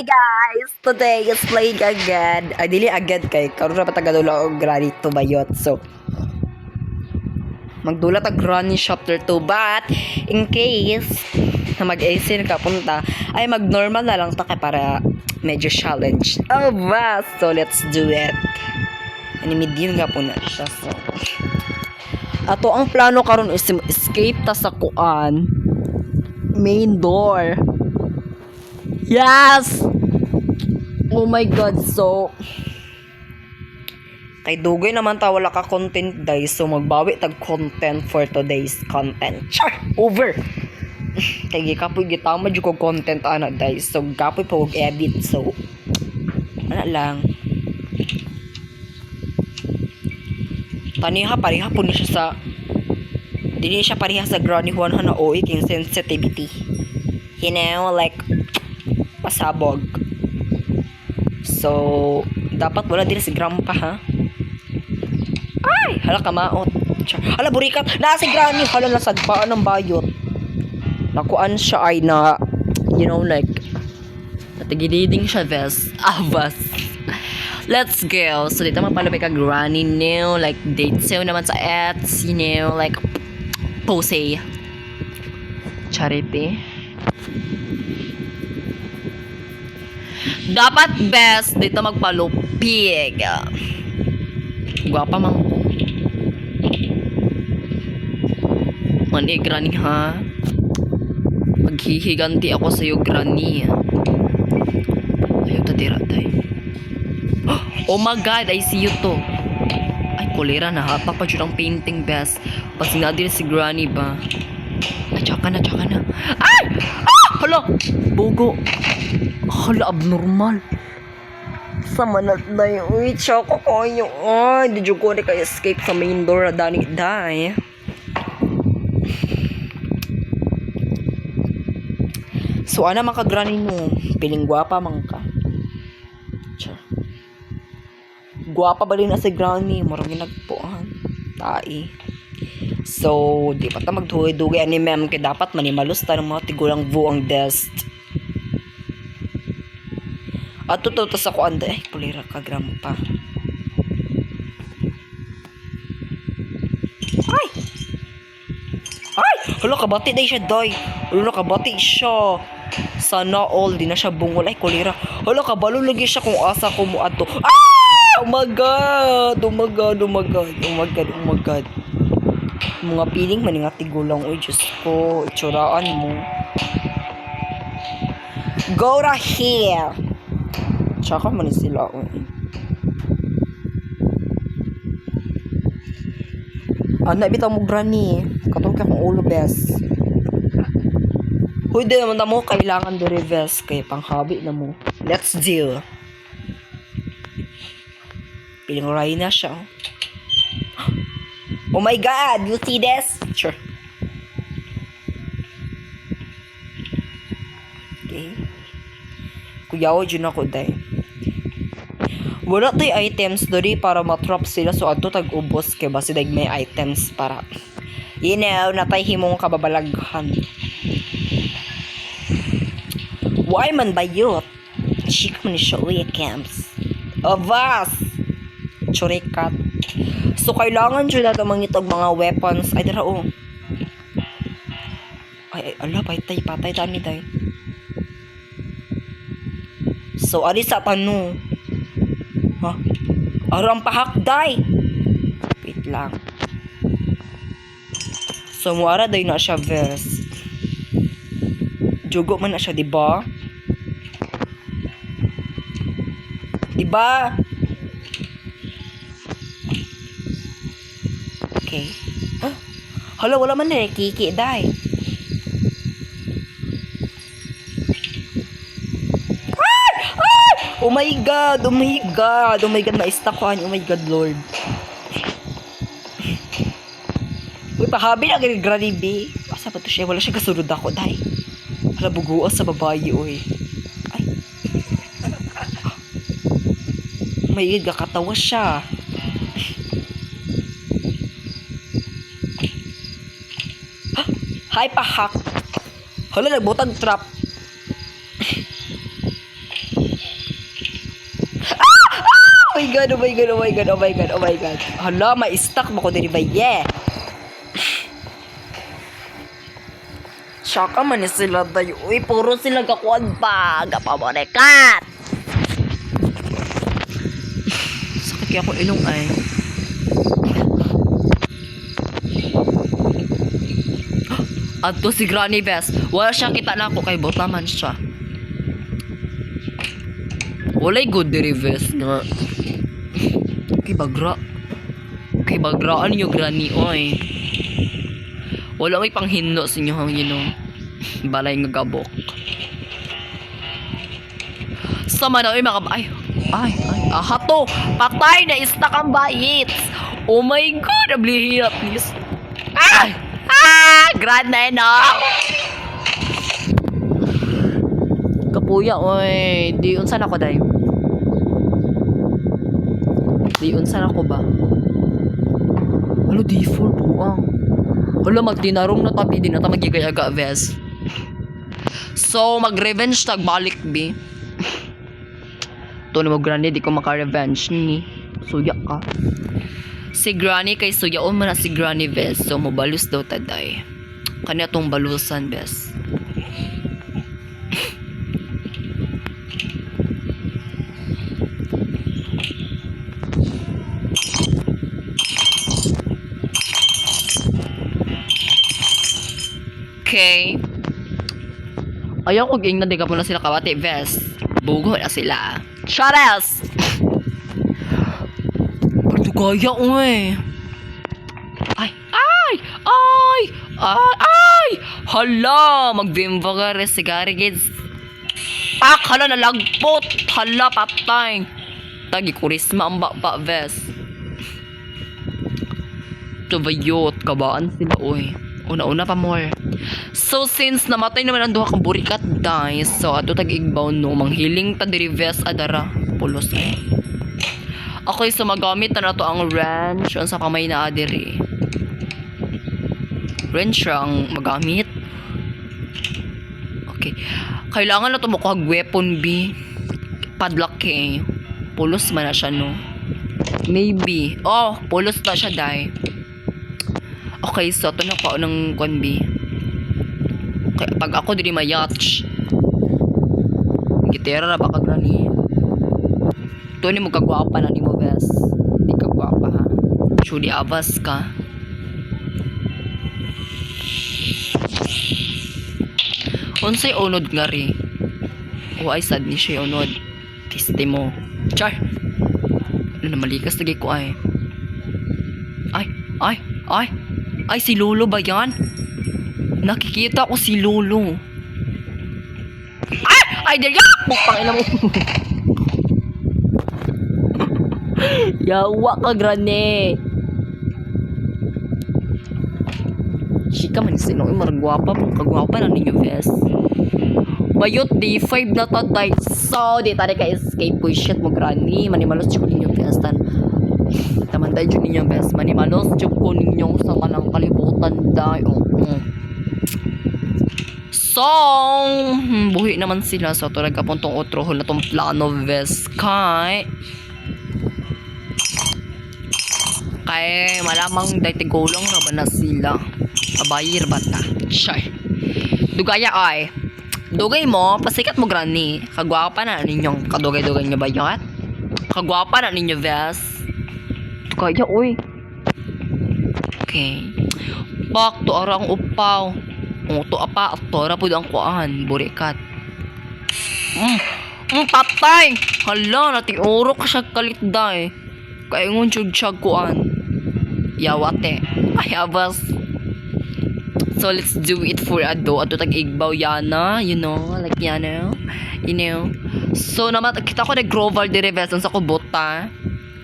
Hi guys! Today is playing again. Ay, dili agad kay karon ra patagadula og granny to bayot. So, magdulat ang granny chapter 2. But, in case na mag-AC ka punta, ay mag-normal na lang ta kay para medyo challenge. Oh, ba! So, let's do it. Animidin nga po na siya. So, ato ang plano karon is escape ta sa kuan. Main door. Yes! Oh my God, so kay dugay naman ta wala ka content guys, so magbawi tag content for today's content. Char! Over! Kay gikapoy gitama jud ko content ana guys, so gapoy pa og edit, so ana lang. Taniha pareha po ni siya sa dili siya pareha sa granny Juan na OA king sensitivity. You know, like pasabog. So, dapat wala din si grandpa, ha? Ay! Hala ka maot. Hala, burikat. Na si granny. Hala, nasagpaan ng bayot. Nakuan siya ay na, you know, like, natigididing siya, ves. Avas. Let's go. So, dito mapalapit ka granny new. Like, date sale naman sa ads. You know, like, pose. Charity. Dapat best dito magpalupig. Gwapa man ko. Mani granny ha. Maghihiganti ako sa iyo granny. Ayaw tadira tay. Oh my God, I see you to. Ay kolera na hapa pa jud ang painting best. Pag sinadir si granny ba. Natsa na. Ay! Ah! Hala! Bugo. Hala, abnormal. Sama na tayo. Uy, tsaka kayo. Ay, di ko na kayo escape sa main door. Dani, day. So, ana man ka granny mo. Piling gwapa man ka. Gwapa ba rin na si granny? Maraming nagpuan. Tai. So, di pa ta magdugay-dugay ani ma'am. Kaya dapat manimalos ta ng mga tigulang buong best. At tuto sa ko anda ay pulira ka grandpa. Ay! Hala kabati day siya day. Hala kabati siya. Sana all di na siya bungol ay kulira. Hala kabalo lagi siya kung asa ko mo ato. Ah! Oh my God. Mga piling man nga tigulang oy Diyos ko. Itsuraan mo. Go to here. Tsaka man sila anak bitaw mo granny katong ka kong ulo bes. Huy di naman na mo kailangan do reverse kay panghabi na mo. Let's deal. Piling ray na siya. Oh my God, you see this? Sure. Okay. Kuyaw dyan ako day. Wala tayo items dori para matrap sila so ato tag-ubos kay basi dag may items para you know natay himong kababalaghan. Why man bayot? Chick man siya uy camps. Avas! Churikat. So kailangan dyan natin mangitog mga weapons. Ay dara oh. Ay ala patay tani day. So ari sa tanu. Ha? Arang pahakday. Wait lang. So, muara day na siya verse. Jugo man na siya, diba? Diba? Okay. Huh? Hala, wala man na kiki, day. Oh my God, na-stuck ko. Oh my God, Lord. Uy, pahabi na granny B. Asa ba to siya? Wala siya kasunod ako, day. Hala, buguas sa babae, uy. Ay. Oh my God, kakatawa siya. Hi, pahak. Hala, nagbutang trap. God, oh my God, oh my God, oh my God, oh my God. Hala, ma-stuck mo ko din ba? Yeah. Saka man ni sila tayo. Uy, puro sila kakuan pa. Gapamonekat. Sakit kaya ko ilong ay. Ato si Granny Bess. Wala siya kita na ako kay bot naman siya. Walay good diri Bess nga. Kay bagra. Kay bagraan niyo Granny oy. Wala may panghinlo sa inyo hang balay nga gabok. Sama na mga ay hato patay na istak ang bayit. Oh my God, ablihirap nis. Grand na no. Kapuya oy, di unsan ako day. Di unsan ako ba? Ano default buang. Wala magdinarong na tabi din na ta magigayaga ves. So mag-revenge tag balik bi. To na mo Granny, di ko maka-revenge ni. Suya ka. Si Granny kay suyaon man na si Granny ves. So mobalus daw taday. Kanya tong balusan ves. Okay. Ayaw ko ging na di ka po na sila kawati ves. Bugo na sila. Charles! Parto kaya uy. Ay! Hala! Magbimba ka rin sigari kids. Hala nalagpot! Hala patay! Tagi kurisma ang baba ves. Tubayot kabaan sila uy. Una-una pa more. So since namatay naman ang duha kang burikat dai, so ato tag-igbaw no manghiling ta diri ves adara pulos ay. Okay, so magamit na nato ang wrench sa kamay na adiri. Wrench ang magamit. Okay. Kailangan na to makuha weapon B. Padlock eh. Pulos man na siya no. Maybe. Oh, pulos na siya dai. Okay, so ito na ko ng kwan B. Kaya pag ako dili mayatch. Gitera na baka Granny. Ito ni mo kagwapa na ni mo bes. Di kagwapa ha. Chuli abas ka. Unsay unod nga ri. O ay sad ni siya unod. Kiste mo. Char. Ano na malikas lagi ko ay. Ay, si Lolo ba yan? Nakikita ko si Lolo. Ay, dali! Pangina mo. Yawa ka, Granny. Chika man sino. Maragwapa mo. Kagwapa na ninyo, Ves. Bayot, day 5 na tatay. So, di tari ka escape. Uy, shit mo, Granny. Manimalos ko ninyo, Ves. Tamantay dyan ninyo, Ves. Manimalos ko ninyo sa kanang kalibutan, day. So, buhi naman sila. So, ito nagkapuntong utrohol na tong plano, Ves. Kay malamang daytigulong na ba na sila. Abayir ba ta? Shy. Dugaya ay. Dugay mo, pasikat mo Granny. Kagwapa na ninyong kadugay-dugay nyo ba yun? Kagwapa na ninyo, Ves. Dugaya, uy. Okay. Bak, to arang upaw. To apa, tora po ang kuan. Burikat. Patay. Hala, natiuro ka siya kalitday. Kaya ngun siya kuan. Yawate. Ay, abas. So, let's do it for ado. Ato tag-igbaw yana. You know, like yana. You know. So, naman, kita ko na Groval de Reveson sa ko bota.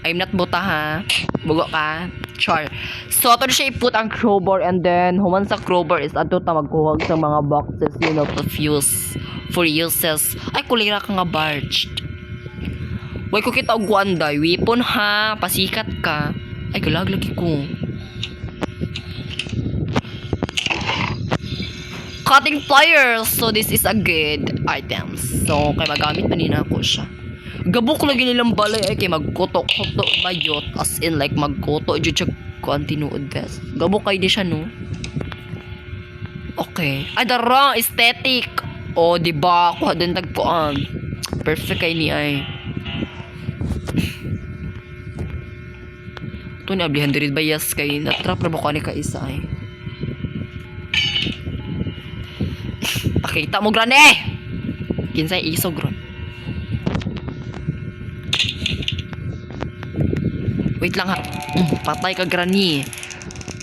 I'm not bota ha. Bugo ka. Char. So, ato na siya iput ang crowbar and then, human sa crowbar is ato ta magkuhag sa mga boxes, you know, for uses. Ay, kulira ka nga barged. Way ko kita og guanday. Weapon ha. Pasikat ka. Ay, galag-lagi ko. Cutting pliers. So, this is a good item. So, kaya magamit na nina ako siya. Gabok lagi nilang balay ay kay magkuto-kuto mayot. As in like magkuto jud siya kuan tinuod bes. Gabok kay di siya no. Okay. Ay darang aesthetic. O di ba ako din tagkuan. Perfect kay ni ay. Ito ni ablihan diri bayas kay natrap ra ba ko ni ka isa ay. Pakita mo grande. Kinsay isog ron. Wait lang ha. Patay ka granny.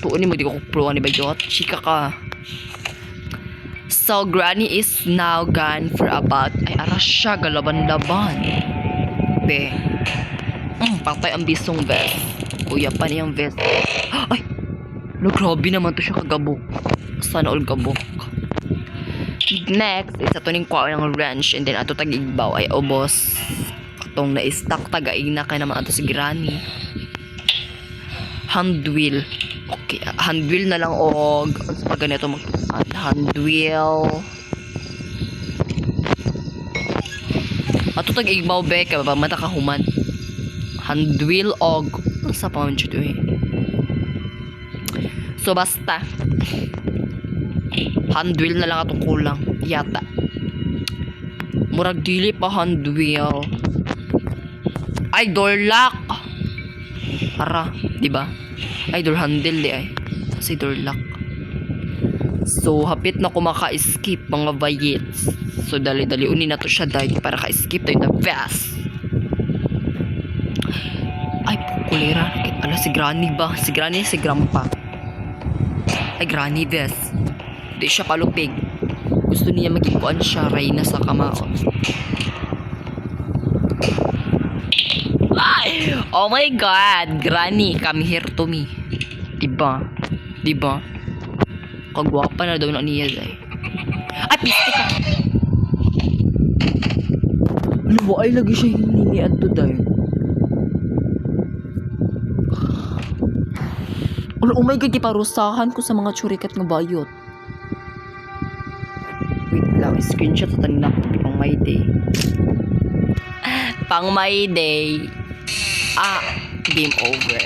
Tuon ni mo di ko kupruan ni bayot. Chika ka. So granny is now gone for about ay ara siya galaban-laban. Be. Patay ang bisong vest. Kuya pa niyang vest. Ay. No, grabe naman to siya kagabok. Sana all gabok. Next is ato ning kuha ng wrench and then ato tag-igbaw ay obos. Atong na-stack tagaig na kay naman ato si granny. Hand wheel. Okay, hand wheel na lang og pag ganito mag hand wheel. Ato tag-igbaw be kay ba mata ka human. Hand wheel og sa paman jud eh. So basta hand wheel na lang atong kulang yata. Murag dili pa hand wheel. Ay door lock. Ara, di ba? Ay door handle di ay. Kasi door lock. So hapit na ko maka-escape mga bayits. So dali-dali unin na to siya dahil para ka-escape tayo na fast. Ay kulera. Ala si granny ba? Si granny si grandpa. Ay granny bes. Di siya palupig. Gusto niya magikuan siya reyna sa kamaon. Ay! Oh my god, granny, come here to me. Diba? Diba? Kagwapa na daw na niya day. Ay, piste ka! Ano ba? Ay, lagi siya hininian to day. Oh my god, iparusahan ko sa mga tsurikat ng bayot. Wait lang, screenshot sa tanin ako. Pang my day. Pang my day. Game over.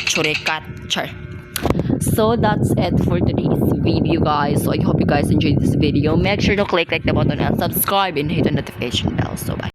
Churikat. Char. So that's it for today's video, guys. So I hope you guys enjoyed this video. Make sure to click like the button and subscribe and hit the notification bell. So bye.